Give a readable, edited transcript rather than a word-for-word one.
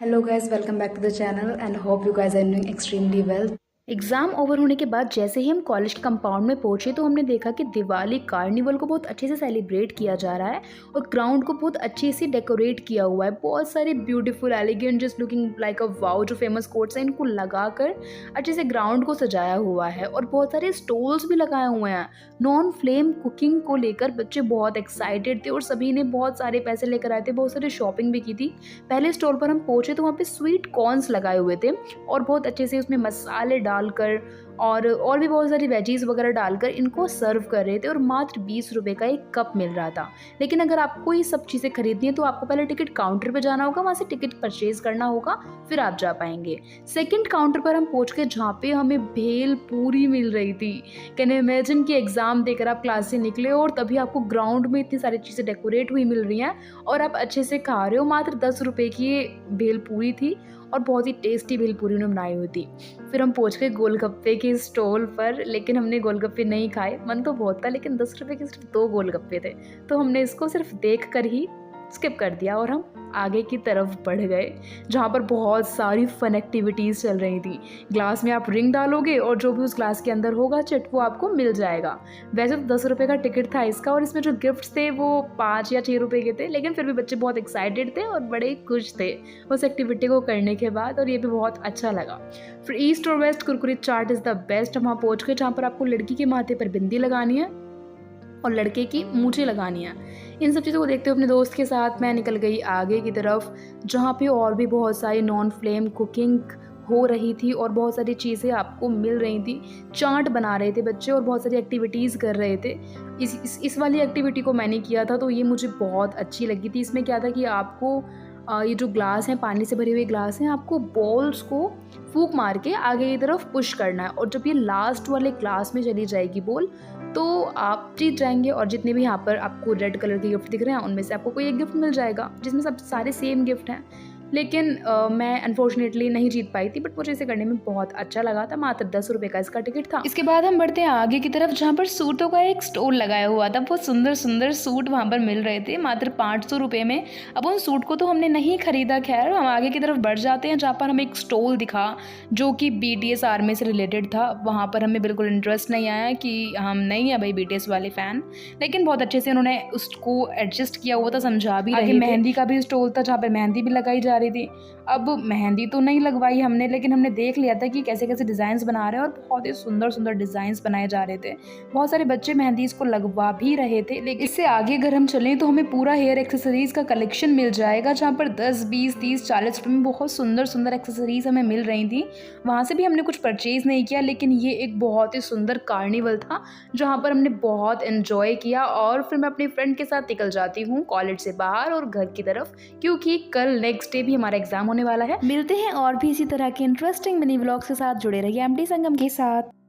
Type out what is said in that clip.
Hello guys, welcome back to the channel and hope you guys are doing extremely well. Exam over होने के बाद जैसे ही हम college के कंपाउंड में पहुंचे तो हमने देखा कि दिवाली कार्निवल को बहुत अच्छे से सेलिब्रेट किया जा रहा है और ग्राउंड को बहुत अच्छे से डेकोरेट किया हुआ है। बहुत सारे beautiful elegant just looking like a wow जो फेमस कोट्स हैं इनको लगाकर अच्छे से ग्राउंड को सजाया हुआ है और बहुत सारे स्टॉल्स भी लगाए हुए हैं। नॉन फ्लेम कुकिंग को लेकर बच्चे बहुत एक्साइटेड थे और सभी ने बहुत सारे पैसे लेकर आए थे, बहुत सारी शॉपिंग भी की थी। पहले स्टॉल पर हम पहुंचे तो वहाँ पे स्वीट कॉर्न्स लगाए हुए थे और बहुत अच्छे से उसमें मसाले डालकर और भी बहुत सारी वेजीज वगैरह डालकर इनको सर्व कर रहे थे और मात्र 20 रुपये का एक कप मिल रहा था। लेकिन अगर आपको ये सब चीज़ें खरीदनी है तो आपको पहले टिकट काउंटर पर जाना होगा, वहाँ से टिकट परचेज करना होगा, फिर आप जा पाएंगे। सेकंड काउंटर पर हम पहुँच के जहाँ पे हमें भेल पूरी मिल रही थी। कैन यू इमेजिन कि एग्ज़ाम देकर आप क्लास से निकले और तभी आपको ग्राउंड में इतनी सारी चीज़ें डेकोरेट हुई मिल रही हैं और आप अच्छे से खा रहे हो। मात्र 10 रुपये की ये भेल पूरी थी और बहुत ही टेस्टी भेलपूरी उन्होंने बनाई हुई थी। फिर हम पहुंच गए गोलगप्पे के स्टॉल पर, लेकिन हमने गोलगप्पे नहीं खाए। मन तो बहुत था लेकिन 10 रुपये के सिर्फ 2 गोलगप्पे थे तो हमने इसको सिर्फ देख कर ही स्किप कर दिया और हम आगे की तरफ बढ़ गए जहाँ पर बहुत सारी फन एक्टिविटीज़ चल रही थी। ग्लास में आप रिंग डालोगे और जो भी उस ग्लास के अंदर होगा चिट वो आपको मिल जाएगा। वैसे तो 10 रुपये का टिकट था इसका और इसमें जो गिफ्ट्स थे वो 5 या 6 रुपये के थे, लेकिन फिर भी बच्चे बहुत एक्साइटेड थे और बड़े खुश थे उस एक्टिविटी को करने के बाद और ये भी बहुत अच्छा लगा। फिर ईस्ट और west Kurkure chaat is the best. हम वहाँ पहुँच गए जहाँ पर आपको लड़की के माथे पर बिंदी लगानी है और लड़के की मूंछें लगानी है। इन सब चीज़ों को देखते हुए अपने दोस्त के साथ मैं निकल गई आगे की तरफ जहाँ पे और भी बहुत सारी नॉन फ्लेम कुकिंग हो रही थी और बहुत सारी चीज़ें आपको मिल रही थी। चाट बना रहे थे बच्चे और बहुत सारी एक्टिविटीज़ कर रहे थे। इस वाली एक्टिविटी को मैंने किया था तो ये मुझे बहुत अच्छी लगी थी। इसमें क्या था कि आपको ये जो ग्लास हैं, पानी से भरे हुए ग्लास हैं, आपको बॉल्स को फूंक मार के आगे की तरफ पुश करना है और जब ये लास्ट वाले ग्लास में चली जाएगी बॉल तो आप जीत जाएंगे। और जितने भी यहाँ पर आपको रेड कलर के गिफ्ट दिख रहे हैं उनमें से आपको कोई एक गिफ्ट मिल जाएगा जिसमें सब सारे सेम गिफ्ट हैं। लेकिन मैं अनफॉर्चुनेटली नहीं जीत पाई थी, बट मुझे इसे करने में बहुत अच्छा लगा था। मात्र 10 रुपये का इसका टिकट था। इसके बाद हम बढ़ते हैं आगे की तरफ जहाँ पर सूटों का एक स्टॉल लगाया हुआ था। बहुत सुंदर सुंदर सूट वहाँ पर मिल रहे थे मात्र 500 रुपये में। अब उन सूट को तो हमने नहीं खरीदा। खैर हम आगे की तरफ बढ़ जाते हैं जहाँ पर हमें एक स्टॉल दिखा जो कि BTS आर्मी से रिलेटेड था। वहाँ पर हमें बिल्कुल इंटरेस्ट नहीं आया कि हम नहीं है भाई BTS वाले फ़ैन, लेकिन बहुत अच्छे से उन्होंने उसको एडजस्ट किया हुआ था, समझा भी रहे थे। मेहंदी का भी स्टॉल था जहाँ पर मेहंदी भी लगाई जा रही थी। अब मेहंदी तो नहीं लगवाई हमने, लेकिन हमने देख लिया था कि कैसे कैसे डिज़ाइंस बना रहे हैं और बहुत ही सुंदर सुंदर डिज़ाइंस बनाए जा रहे थे। बहुत सारे बच्चे मेहंदी इसको लगवा भी रहे थे। लेकिन इससे आगे अगर हम चलें तो हमें पूरा हेयर एक्सेसरीज़ का कलेक्शन मिल जाएगा जहाँ पर 10, 20, 30, 40 रुपये में बहुत सुंदर सुंदर एक्सेसरीज़ हमें मिल रही थी। वहाँ से भी हमने कुछ परचेज़ नहीं किया, लेकिन ये एक बहुत ही सुंदर कार्निवल था जहाँ पर हमने बहुत इन्जॉय किया। और फिर मैं अपनी फ्रेंड के साथ निकल जाती हूँ कॉलेज से बाहर और घर की तरफ, क्योंकि कल नेक्स्ट डे भी हमारा एग्जाम होने वाला है। मिलते हैं और भी इसी तरह के इंटरेस्टिंग मिनी व्लॉग्स के साथ। जुड़े रहिए एमडी संगम के साथ।